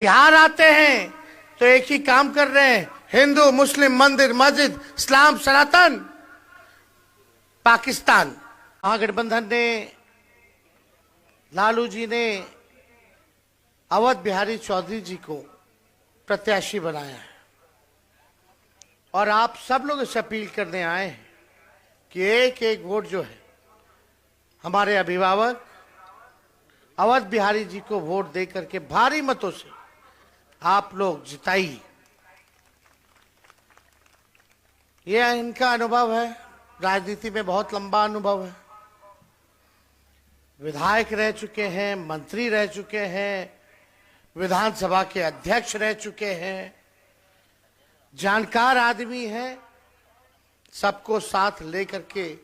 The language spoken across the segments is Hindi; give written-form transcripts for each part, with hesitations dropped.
बिहार आते हैं तो एक ही काम कर रहे हैं, हिंदू मुस्लिम मंदिर मस्जिद इस्लाम सनातन पाकिस्तान। महागठबंधन ने, लालू जी ने अवध बिहारी चौधरी जी को प्रत्याशी बनाया है और आप सब लोग इसे अपील करने आए हैं कि एक एक वोट जो है हमारे अभिभावक अवध बिहारी जी को वोट दे करके भारी मतों से आप लोग जिताइए। यह इनका अनुभव है, राजनीति में बहुत लंबा अनुभव है, विधायक रह चुके हैं, मंत्री रह चुके हैं, विधानसभा के अध्यक्ष रह चुके हैं, जानकार आदमी हैं, सबको साथ लेकर के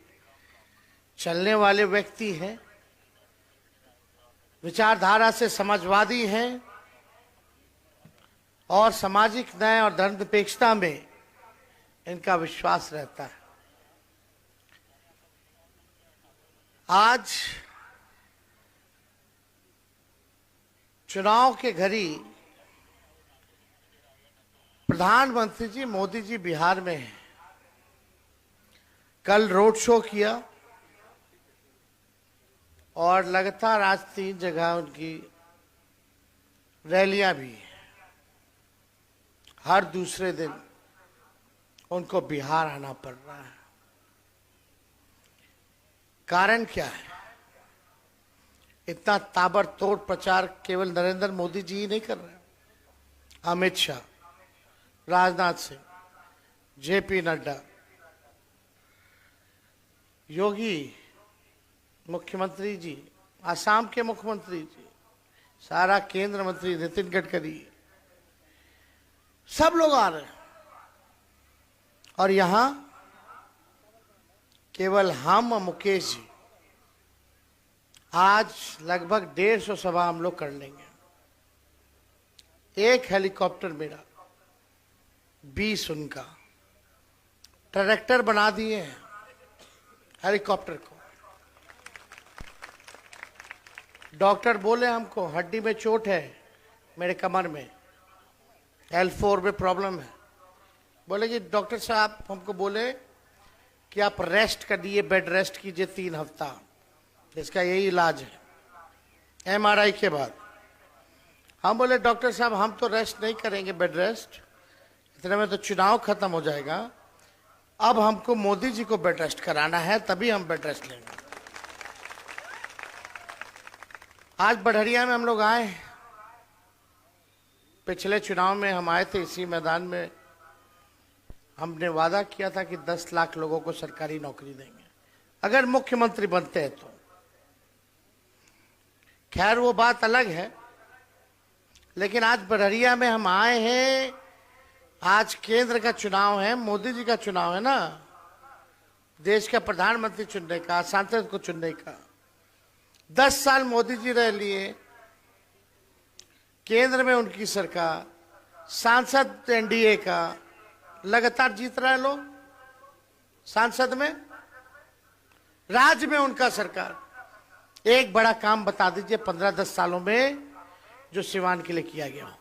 चलने वाले व्यक्ति हैं, विचारधारा से समाजवादी हैं और सामाजिक न्याय और धर्मनिरपेक्षता में इनका विश्वास रहता है। आज चुनाव के घड़ी प्रधानमंत्री जी मोदी जी बिहार में हैं। कल रोड शो किया और लगातार आज 3 जगह उनकी रैलियां भी हैं। हर दूसरे दिन उनको बिहार आना पड़ रहा है। कारण क्या है? इतना ताबड़तोड़ प्रचार केवल नरेंद्र मोदी जी ही नहीं कर रहे, अमित शाह, राजनाथ सिंह, जेपी नड्डा, योगी मुख्यमंत्री जी, आसाम के मुख्यमंत्री जी, सारा केंद्र मंत्री नितिन गडकरी, सब लोग आ रहे हैं। और यहां केवल हम और मुकेश जी आज लगभग 150 सभा हम लोग कर लेंगे। एक हेलीकॉप्टर मेरा, 20 उनका, ट्रैक्टर बना दिए हैं हेलीकॉप्टर को। डॉक्टर बोले हमको हड्डी में चोट है, मेरे कमर में L4 में प्रॉब्लम है। बोले कि डॉक्टर साहब हमको बोले कि आप रेस्ट करिए, बेड रेस्ट कीजिए 3 हफ्ता, इसका यही इलाज है MRI के बाद। हम बोले डॉक्टर साहब हम तो रेस्ट नहीं करेंगे, बेड रेस्ट, इतने में तो चुनाव खत्म हो जाएगा। अब हमको मोदी जी को बेड रेस्ट कराना है, तभी हम बेड रेस्ट लेंगे। आज बढ़िया में हम लोग आए, पिछले चुनाव में हम आए थे इसी मैदान में, हमने वादा किया था कि 10 लाख लोगों को सरकारी नौकरी देंगे अगर मुख्यमंत्री बनते हैं तो। खैर वो बात अलग है, लेकिन आज बड़हरिया में हम आए हैं। आज केंद्र का चुनाव है, मोदी जी का चुनाव है ना, देश का प्रधानमंत्री चुनने का, सांसद को चुनने का। 10 साल मोदी जी रह लिए, केंद्र में उनकी सरकार, सांसद NDA का लगातार जीत रहे लोग, सांसद में, राज्य में उनका सरकार। एक बड़ा काम बता दीजिए 15-10 सालों में जो सिवान के लिए किया गया हो,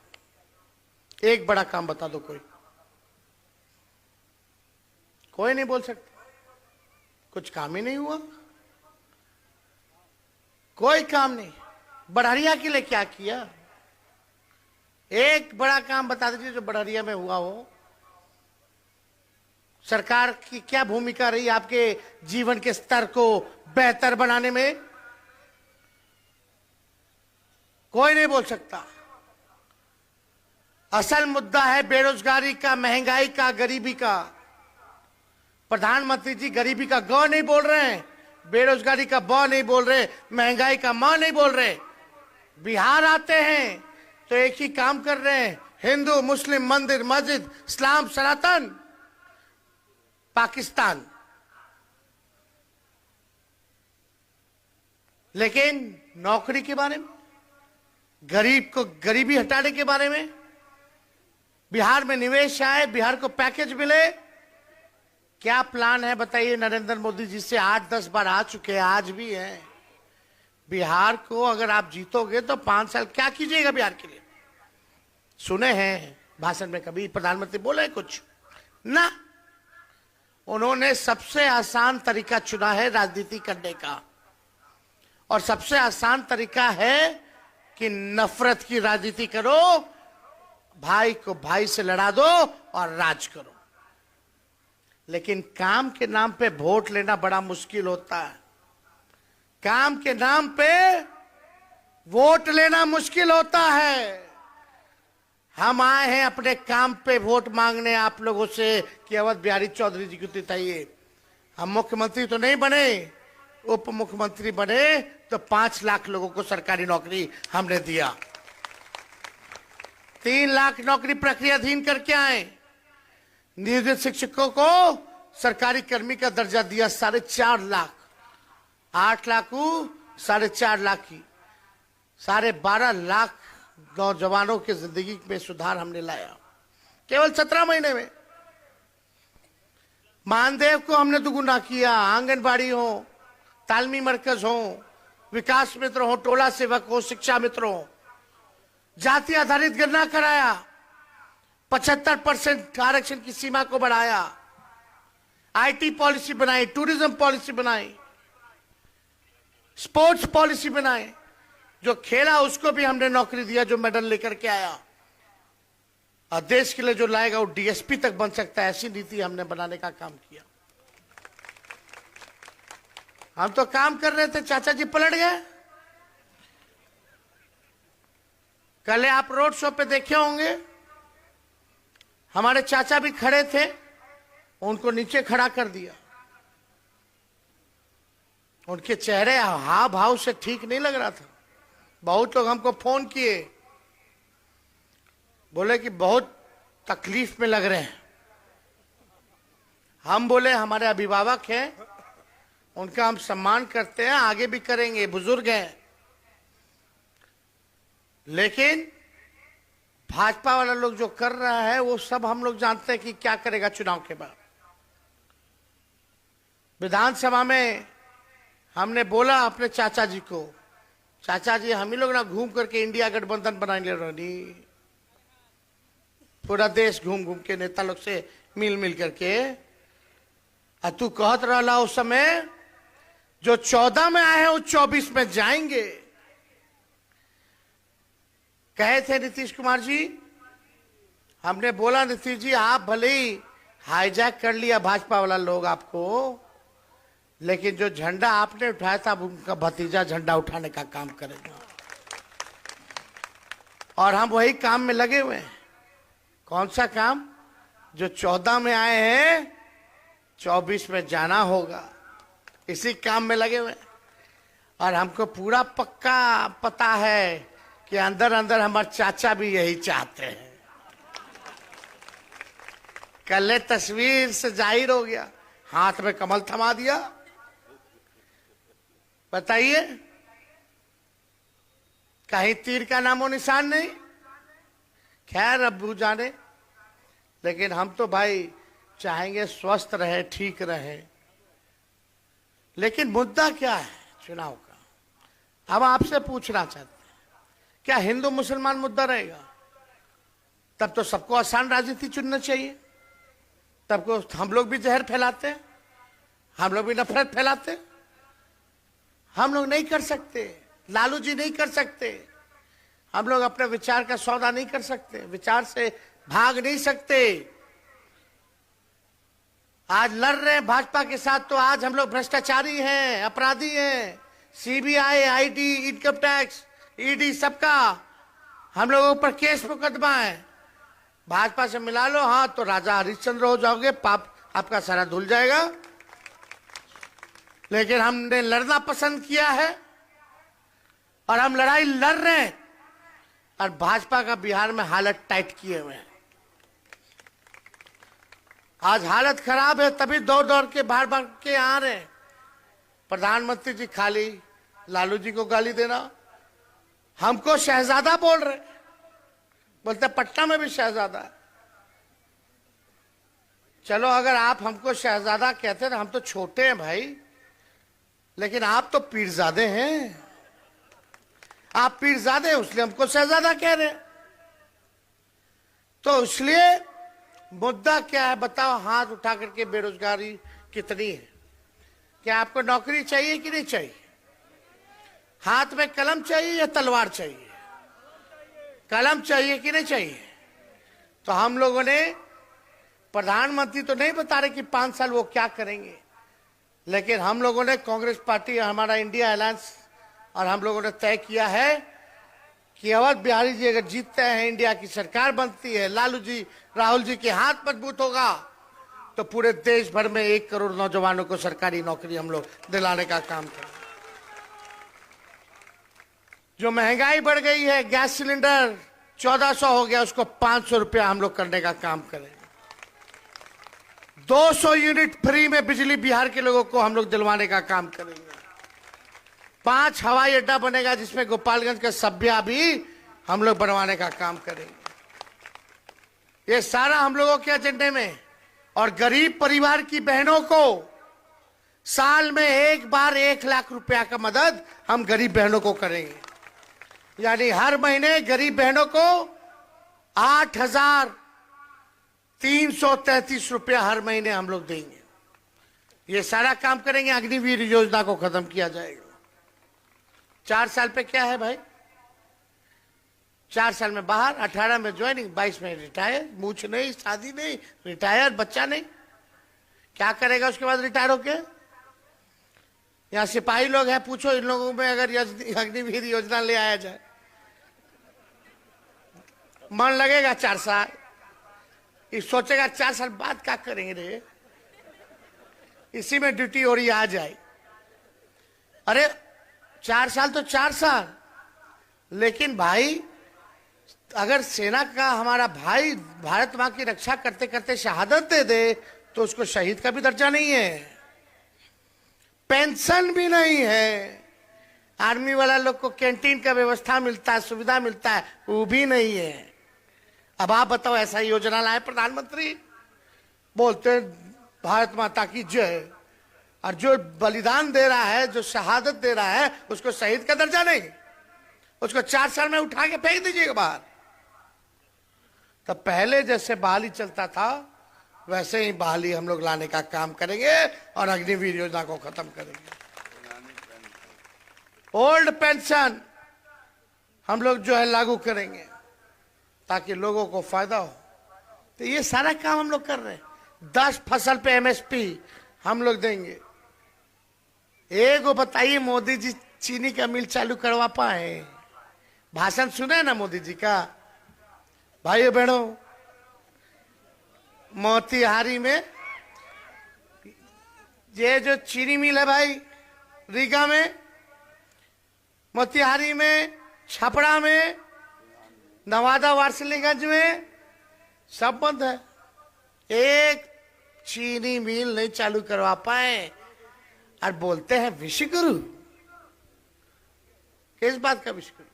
एक बड़ा काम बता दो। कोई नहीं बोल सकता, कुछ काम ही नहीं हुआ, कोई काम नहीं। बढ़हरिया के लिए क्या किया? एक बड़ा काम बता दीजिए जो बढ़हरिया में हुआ हो। सरकार की क्या भूमिका रही आपके जीवन के स्तर को बेहतर बनाने में? कोई नहीं बोल सकता। असल मुद्दा है बेरोजगारी का, महंगाई का, गरीबी का। प्रधानमंत्री जी गरीबी का ग नहीं बोल रहे हैं, बेरोजगारी का ब नहीं बोल रहे, महंगाई का म नहीं बोल रहे। बिहार आते हैं तो एक ही काम कर रहे हैं, हिंदू मुस्लिम मंदिर मस्जिद इस्लाम सनातन पाकिस्तान। लेकिन नौकरी के बारे में, गरीब को गरीबी हटाने के बारे में, बिहार में निवेश आए, बिहार को पैकेज मिले, क्या प्लान है बताइए नरेंद्र मोदी जी से 8-10 बार आ चुके हैं, आज भी हैं। बिहार को अगर आप जीतोगे तो 5 साल क्या कीजिएगा बिहार के लिए? सुने हैं भाषण में कभी प्रधानमंत्री बोले कुछ ना? उन्होंने सबसे आसान तरीका चुना है राजनीति करने का, और सबसे आसान तरीका है कि नफरत की राजनीति करो, भाई को भाई से लड़ा दो और राज करो। लेकिन काम के नाम पे वोट लेना बड़ा मुश्किल होता है। काम के नाम पे वोट लेना मुश्किल होता है। हम आए हैं अपने काम पे वोट मांगने आप लोगों से कि अवध बिहारी चौधरी जी को जिताइए। हम मुख्यमंत्री तो नहीं बने, उप मुख्यमंत्री बने तो 5 लाख लोगों को सरकारी नौकरी हमने दिया। 3 लाख नौकरी प्रक्रियाधीन करके आए। नियोजित शिक्षकों को सरकारी कर्मी का दर्जा दिया 4.5 लाख। 8 लाख को 4.5 लाख की 12.5 लाख नौजवानों की जिंदगी में सुधार हमने लाया केवल 17 महीने में। मानदेव को हमने दुगुना किया। आंगनबाड़ी हो, तालमी मरकज हो, विकास मित्र हो, टोला सेवक हो, शिक्षा मित्र हो, जाति आधारित गणना कराया। 75% आरक्षण की सीमा को बढ़ाया। आईटी पॉलिसी बनाई, टूरिज्म पॉलिसी बनाई, स्पोर्ट्स पॉलिसी बनाई। जो खेला उसको भी हमने नौकरी दिया, जो मेडल लेकर के आया। और देश के लिए जो लाएगा वो डीएसपी तक बन सकता है, ऐसी नीति हमने बनाने का काम किया। हम तो काम कर रहे थे, चाचा जी पलट गए। कल आप रोड शो पे देखे होंगे, हमारे चाचा भी खड़े थे, उनको नीचे खड़ा कर दिया। उनके चेहरे हाव भाव से ठीक नहीं लग रहा था। बहुत लोग हमको फोन किए, बोले कि बहुत तकलीफ में लग रहे हैं। हम बोले हमारे अभिभावक हैं, उनका हम सम्मान करते हैं, आगे भी करेंगे, बुजुर्ग हैं। लेकिन भाजपा वाला लोग जो कर रहा है वो सब हम लोग जानते हैं कि क्या करेगा चुनाव के बाद। विधानसभा में हमने बोला अपने चाचा जी को, चाचा जी हम ही लोग ना घूम करके इंडिया गठबंधन बनाएंगे रोनी, पूरा देश घूम घूम के नेता लोग से मिल मिल करके। तू कहत रहा उस समय जो 14 में आए हैं वो 24 में जाएंगे। कहे थे नीतीश कुमार जी। हमने बोला नीतीश जी आप भले ही हाईजैक कर लिया भाजपा वाला लोग आपको, लेकिन जो झंडा आपने उठाया था उनका भतीजा झंडा उठाने का काम करेगा। और हम वही काम में लगे हुए हैं। कौन सा काम? जो 14 में आए हैं 24 में जाना होगा, इसी काम में लगे हुए हैं। और हमको पूरा पक्का पता है कि अंदर अंदर हमारे चाचा भी यही चाहते हैं। कल तस्वीर से जाहिर हो गया, हाथ में कमल थमा दिया। बताइए, कहीं तीर का नामो निशान नहीं। खैर अब्बू जाने, लेकिन हम तो भाई चाहेंगे स्वस्थ रहे, ठीक रहे। लेकिन मुद्दा क्या है चुनाव का? अब आपसे पूछना चाहते हैं, क्या हिंदू मुसलमान मुद्दा रहेगा? तब तो सबको आसान राजनीति चुनना चाहिए। तब को हम लोग भी जहर फैलाते हैं, हम लोग भी नफरत फैलाते हैं। हम लोग नहीं कर सकते, लालू जी नहीं कर सकते। हम लोग अपने विचार का सौदा नहीं कर सकते, विचार से भाग नहीं सकते। आज लड़ रहे हैं भाजपा के साथ तो आज हम लोग भ्रष्टाचारी हैं, अपराधी हैं। CBI, IT, income tax, ED, सबका हम लोगों पर केस मुकदमा है। भाजपा से मिला लो हाँ तो राजा हरिश्चंद्र हो जाओगे, पाप आपका सारा धुल जाएगा। लेकिन हमने लड़ना पसंद किया है और हम लड़ाई लड़ रहे हैं। और भाजपा का बिहार में हालत टाइट किए हुए हैं। आज हालत खराब है, तभी दौड़ दौड़ के बाहर बाहर के आ रहे हैं। प्रधानमंत्री जी खाली लालू जी को गाली देना, हमको शहजादा बोल रहे, बोलते पटना में भी शहजादा है। चलो अगर आप हमको शहजादा कहते हैं, हम तो छोटे हैं भाई, लेकिन आप तो पीरजादे हैं। आप पीरजादे हैं इसलिए हमको शहजादा कह रहे हैं। तो इसलिए मुद्दा क्या है बताओ, हाथ उठा करके, बेरोजगारी कितनी है? क्या आपको नौकरी चाहिए कि नहीं चाहिए? हाथ में कलम चाहिए या तलवार चाहिए? कलम चाहिए कि नहीं चाहिए? तो हम लोगों ने, प्रधानमंत्री तो नहीं बता रहे कि 5 साल वो क्या करेंगे, लेकिन हम लोगों ने, कांग्रेस पार्टी, हमारा इंडिया अलायंस और हम लोगों ने तय किया है कि अवध बिहारी जी अगर जीतते हैं, इंडिया की सरकार बनती है, लालू जी, राहुल जी के हाथ मजबूत होगा, तो पूरे देश भर में 1 करोड़ नौजवानों को सरकारी नौकरी हम लोग दिलाने का काम करें। जो महंगाई बढ़ गई है, गैस सिलेंडर 1400 हो गया, उसको 500 रुपया हम लोग करने का काम करेंगे। 200 यूनिट फ्री में बिजली बिहार के लोगों को हम लोग दिलवाने का काम करेंगे। 5 हवाई अड्डा बनेगा, जिसमें गोपालगंज का सभ्या भी हम लोग बनवाने का काम करेंगे। ये सारा हम लोगों के एजेंडे में। और गरीब परिवार की बहनों को साल में एक बार 1 लाख रुपया का मदद हम गरीब बहनों को करेंगे। यानी हर महीने गरीब बहनों को 8,333 रुपया हर महीने हम लोग देंगे। ये सारा काम करेंगे। अग्निवीर योजना को खत्म किया जाएगा। 4 साल पे क्या है भाई? 4 साल में बाहर, 18 में ज्वाइनिंग, 22 में रिटायर, मूछ नहीं, शादी नहीं, रिटायर, बच्चा नहीं। क्या करेगा उसके बाद रिटायर होके? यहाँ सिपाही लोग हैं, पूछो इन लोगों में अगर अग्निवीर योजना ले आया जाए, मन लगेगा 4 साल। ये सोचेगा 4 साल बाद क्या करेंगे रे, इसी में ड्यूटी हो रही आ जाए। अरे 4 साल तो 4 साल, लेकिन भाई अगर सेना का हमारा भाई भारत मां की रक्षा करते करते शहादत दे दे, तो उसको शहीद का भी दर्जा नहीं है, पेंशन भी नहीं है। आर्मी वाला लोग को कैंटीन का व्यवस्था मिलता है, सुविधा मिलता है, वो भी नहीं है। अब आप बताओ, ऐसा योजना लाए प्रधानमंत्री, बोलते हैं भारत माता की जय, और जो बलिदान दे रहा है, जो शहादत दे रहा है, उसको शहीद का दर्जा नहीं, उसको 4 साल में उठा के फेंक दीजिएगा बाहर। तो पहले जैसे बहाली चलता था, वैसे ही बहाली हम लोग लाने का काम करेंगे और अग्निवीर योजना को खत्म करेंगे। ओल्ड पेंशन हम लोग जो है लागू करेंगे, ताकि लोगों को फायदा हो। तो ये सारा काम हम लोग कर रहे हैं। 10 फसल पे MSP हम लोग देंगे। एक बताइए, मोदी जी चीनी का मिल चालू करवा पाए? भाषण सुने ना मोदी जी का? भाइयों बहनों, मोतिहारी में ये जो चीनी मिल है भाई, रीगा में, मोतिहारी में, छपरा में, नवादा वारसिलीगंज में, सब बंद है। एक चीनी मिल नहीं चालू करवा पाए और बोलते हैं विश्वगुरु। किस बात का विश्वगुरु?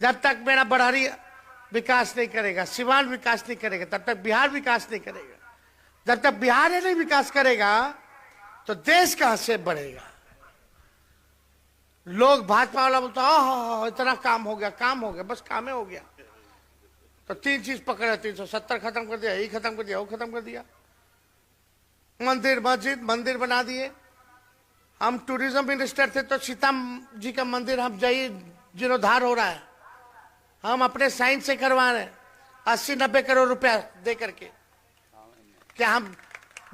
जब तक मेरा बड़हरी विकास नहीं करेगा, सिवान विकास नहीं करेगा, तब तक बिहार विकास नहीं करेगा। जब तक बिहार नहीं विकास करेगा, तो देश कहां से बढ़ेगा? लोग भाजपा वाला बोलता है इतना काम हो गया, काम हो गया, बस काम हो गया। तो 3 चीज पकड़ा, 370 खत्म कर दिया, यही खत्म कर दिया, वो खत्म कर दिया। मंदिर मस्जिद मंदिर बना दिए। हम टूरिज्म मिनिस्टर थे तो सीता जी का मंदिर हम जाइए, जीर्णोद्धार हो रहा है, हम अपने साइन से करवा रहे हैं, 80-90 करोड़ रुपया दे करके। क्या हम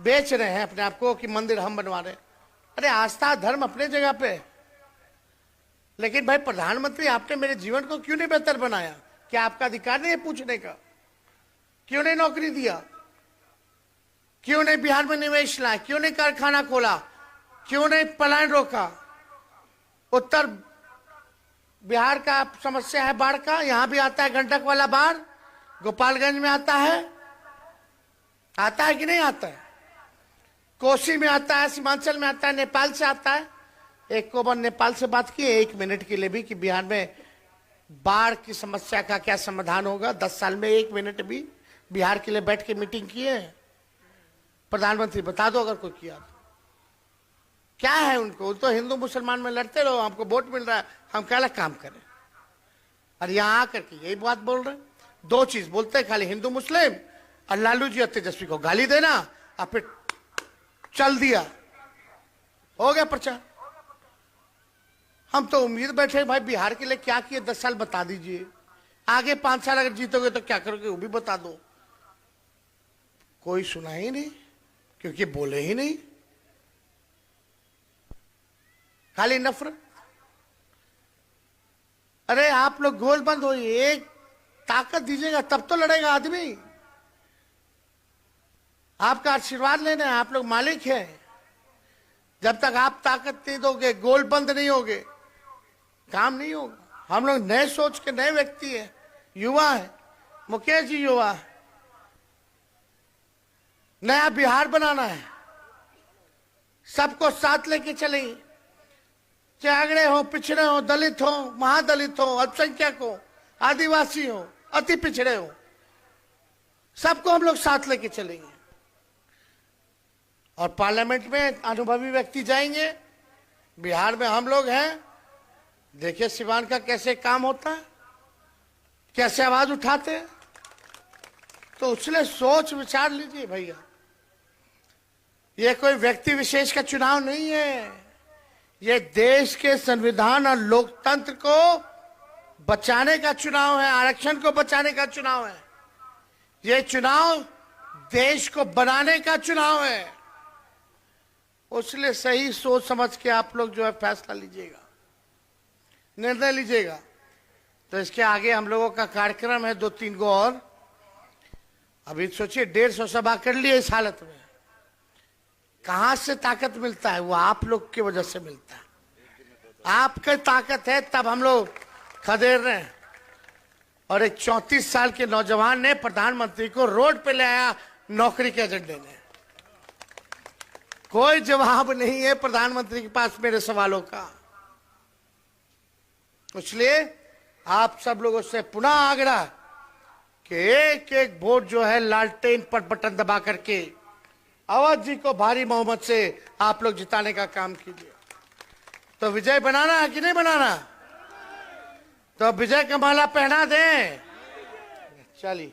बेच रहे हैं अपने आप को कि मंदिर हम बनवा रहे हैं? अरे आस्था धर्म अपने जगह पे, लेकिन भाई प्रधानमंत्री आपने मेरे जीवन को क्यों नहीं बेहतर बनाया? क्या आपका अधिकार नहीं है पूछने का? क्यों नहीं नौकरी दिया? क्यों नहीं बिहार में निवेश लाए? क्यों नहीं कारखाना खोला? क्यों नहीं पलायन रोका? उत्तर बिहार का समस्या है बाढ़ का, यहां भी आता है गंडक वाला बाढ़, गोपालगंज में आता है कि नहीं आता है? कोसी में आता है, सीमांचल में आता है, नेपाल से आता है। एक को बार नेपाल से बात की 1 मिनट के लिए भी कि बिहार में बाढ़ की समस्या का क्या समाधान होगा। 10 साल में 1 मिनट भी बिहार के लिए बैठ के मीटिंग किए? प्रधानमंत्री बता दो अगर कोई किया तो। क्या है उनको? तो हिंदू मुसलमान में लड़ते रहो, हमको वोट मिल रहा है, हम क्या काम करें? और यहां आकर के यही बात बोल रहे। दो चीज बोलते हैं खाली, हिंदू मुस्लिम और लालू जी और तेजस्वी को गाली देना और फिर चल दिया, हो गया प्रचार। हम तो उम्मीद बैठे भाई बिहार के लिए क्या किए 10 साल बता दीजिए, आगे 5 साल अगर जीतोगे तो क्या करोगे वो भी बता दो। कोई सुना ही नहीं, क्योंकि बोले ही नहीं, खाली नफरत। अरे आप लोग गोल बंद हो, एक ताकत दीजिएगा तब तो लड़ेगा आदमी। आपका आशीर्वाद लेना है, आप लोग मालिक हैं। जब तक आप ताकत नहीं दोगे, गोल बंद नहीं होगे, काम नहीं होगा। हम लोग नए सोच के नए व्यक्ति हैं, युवा है, मुकेश जी युवा है। नया बिहार बनाना है, सबको साथ लेके चलेंगे, चाहे अगड़े हो, पिछड़े हो, दलित हो, महादलित हो, अल्पसंख्यक हो, आदिवासी हो, अति पिछड़े हो, सबको हम लोग साथ लेके चलेंगे। और पार्लियामेंट में अनुभवी व्यक्ति जाएंगे। बिहार में हम लोग हैं, देखिए सिवान का कैसे काम होता है, कैसे आवाज उठाते हैं। तो उसने सोच विचार लीजिए भैया, ये कोई व्यक्ति विशेष का चुनाव नहीं है, ये देश के संविधान और लोकतंत्र को बचाने का चुनाव है, आरक्षण को बचाने का चुनाव है। ये चुनाव देश को बनाने का चुनाव है। उसलिए सही सोच समझ के आप लोग जो है फैसला लीजिएगा, निर्णय लीजिएगा। तो इसके आगे हम लोगों का कार्यक्रम है 2-3 गो और। अभी सोचिए 150 सभा कर लिए इस हालत में, कहां से ताकत मिलता है? वो आप लोग की वजह से मिलता है। आपकी ताकत है तब हम लोग खदेड़ रहे हैं। और एक 34 साल के नौजवान ने प्रधानमंत्री को रोड पे ले आया नौकरी के एजेंडे ने। कोई जवाब नहीं है प्रधानमंत्री के पास मेरे सवालों का। इसलिए आप सब लोगों से पुनः आग्रह कि एक एक वोट जो है लालटेन पर बटन दबा करके अवध जी को भारी बहुमत से आप लोग जिताने का काम कीजिए। तो विजय बनाना है कि नहीं बनाना? तो विजय का माला पहना दें। चलिए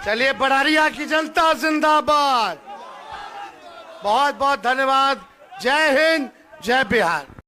चलिए, बड़ारिया की जनता जिंदाबाद। बहुत बहुत धन्यवाद। जय हिंद, जय बिहार।